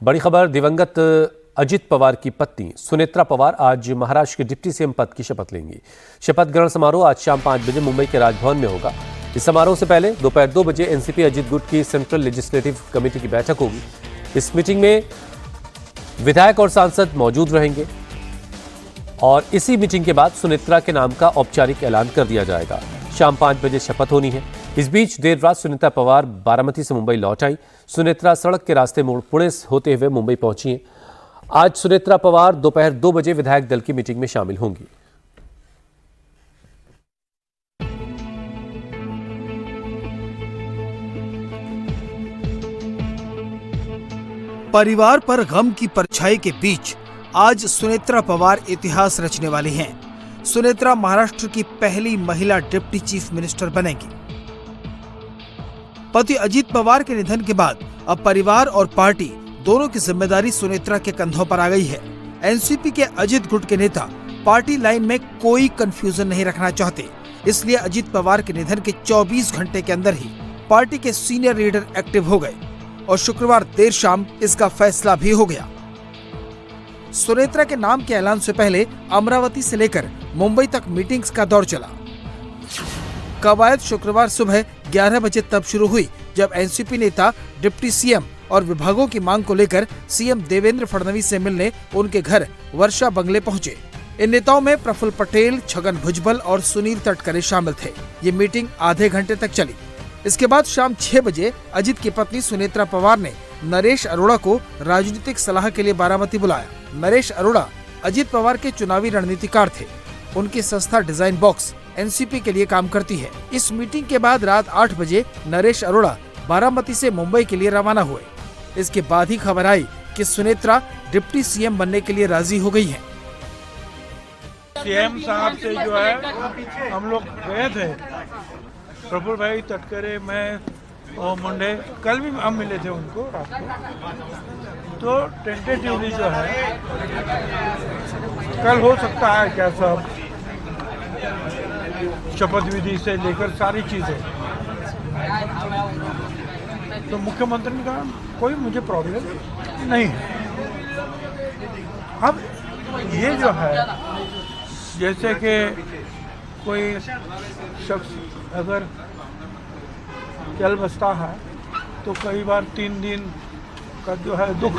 बड़ी खबर, दिवंगत अजित पवार की पत्नी सुनेत्रा पवार आज महाराष्ट्र के डिप्टी सीएम पद की शपथ लेंगी। शपथ ग्रहण समारोह आज शाम 5 बजे मुंबई के राजभवन में होगा। इस समारोह से पहले दोपहर 2 बजे एनसीपी अजित गुट की सेंट्रल लेजिस्लेटिव कमेटी की बैठक होगी। इस मीटिंग में विधायक और सांसद मौजूद रहेंगे और इसी मीटिंग के बाद सुनेत्रा के नाम का औपचारिक ऐलान कर दिया जाएगा। शाम 5 बजे शपथ होनी है। इस बीच देर रात सुनेत्रा पवार बारामती से मुंबई लौट आई। सुनेत्रा सड़क के रास्ते मोड़ पुणे होते हुए मुंबई पहुंची हैं। आज सुनेत्रा पवार दोपहर 2 बजे विधायक दल की मीटिंग में शामिल होंगी। परिवार पर गम की परछाई के बीच आज सुनेत्रा पवार इतिहास रचने वाली हैं। सुनेत्रा महाराष्ट्र की पहली महिला डिप्टी चीफ मिनिस्टर बनेगी। पति अजित पवार के निधन के बाद अब परिवार और पार्टी दोनों की जिम्मेदारी सुनेत्रा के कंधों पर आ गई है। एनसीपी के अजित गुट के नेता पार्टी लाइन में कोई कंफ्यूजन नहीं रखना चाहते, इसलिए अजित पवार के निधन के 24 घंटे के अंदर ही पार्टी के सीनियर लीडर एक्टिव हो गए और शुक्रवार देर शाम इसका फैसला भी हो गया। सुनेत्रा के नाम के ऐलान से पहले अमरावती से लेकर मुंबई तक मीटिंग्स का दौर चला। कवायद शुक्रवार सुबह 11 बजे तब शुरू हुई जब एनसीपी नेता डिप्टी सीएम और विभागों की मांग को लेकर सीएम देवेंद्र फडणवीस से मिलने उनके घर वर्षा बंगले पहुंचे। इन नेताओं में प्रफुल्ल पटेल, छगन भुजबल और सुनील तटकरे शामिल थे। ये मीटिंग आधे घंटे तक चली। इसके बाद शाम 6 बजे अजित की पत्नी सुनेत्रा पवार ने नरेश अरोड़ा को राजनीतिक सलाह के लिए बारामती बुलाया। नरेश अरोड़ा अजित पवार के चुनावी रणनीतिकार थे। उनकी संस्था डिजाइन बॉक्स एनसीपी के लिए काम करती है। इस मीटिंग के बाद रात 8 बजे नरेश अरोड़ा बारामती से मुंबई के लिए रवाना हुए। इसके बाद ही खबर आई कि सुनेत्रा डिप्टी सीएम बनने के लिए राजी हो गई हैं। सीएम साहब से जो है हम लोग गए थे, प्रफुल्ल भाई, तटकरे, मैं और मुंडे, कल भी हम मिले थे उनको रात को। तो टेंटेटिवली जो है कल हो सकता है क्या सब शपथ विधि से लेकर सारी चीजें। तो मुख्यमंत्री ने कहा कोई मुझे प्रॉब्लम नहीं है। अब ये जो है जैसे कि कोई शख्स अगर चल बसता है तो कई बार 3 दिन का जो है दुख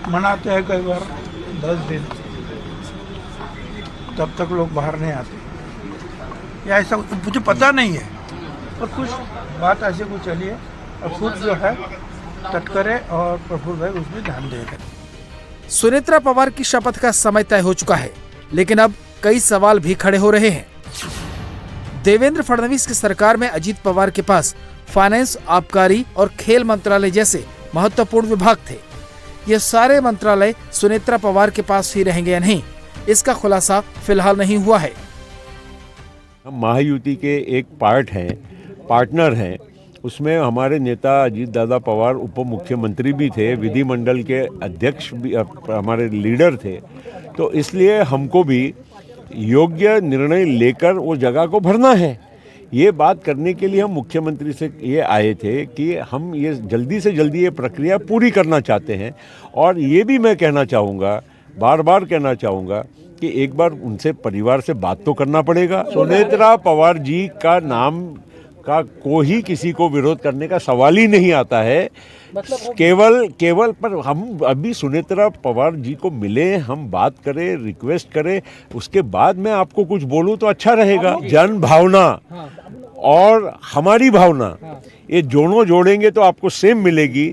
मनाते हैं, कई बार 10 दिन, तब तक लोग बाहर नहीं आते या ऐसा मुझे पता नहीं है। और कुछ बात ऐसे कुछ चली है और खुद जो है तटकरे और प्रफुल्ल भाई उसमें ध्यान देंगे। सुनेत्रा पवार की शपथ का समय तय हो चुका है, लेकिन अब कई सवाल भी खड़े हो रहे हैं। देवेंद्र फडणवीस की सरकार में अजित पवार के पास फाइनेंस, आबकारी और खेल मंत्रालय जैसे महत्वपूर्ण विभाग थे। ये सारे मंत्रालय सुनेत्रा पवार के पास ही रहेंगे या नहीं, इसका खुलासा फिलहाल नहीं हुआ है। हम महायुति के एक पार्टनर हैं। उसमें हमारे नेता अजीत दादा पवार उप मुख्यमंत्री भी थे, विधिमंडल के अध्यक्ष भी हमारे लीडर थे। तो इसलिए हमको भी योग्य निर्णय लेकर वो जगह को भरना है। ये बात करने के लिए हम मुख्यमंत्री से ये आए थे कि हम ये जल्दी से जल्दी ये प्रक्रिया पूरी करना चाहते हैं। और ये भी मैं कहना चाहूँगा, बार बार कहना चाहूँगा कि एक बार उनसे परिवार से बात तो करना पड़ेगा। सुनेत्रा पवार जी का नाम का कोई किसी को विरोध करने का सवाल ही नहीं आता है। केवल पर हम अभी सुनेत्रा पवार जी को मिले, हम बात करें, रिक्वेस्ट करें, उसके बाद मैं आपको कुछ बोलूं तो अच्छा रहेगा। जन भावना और हमारी भावना ये दोनों जोड़ेंगे तो आपको सेम मिलेगी।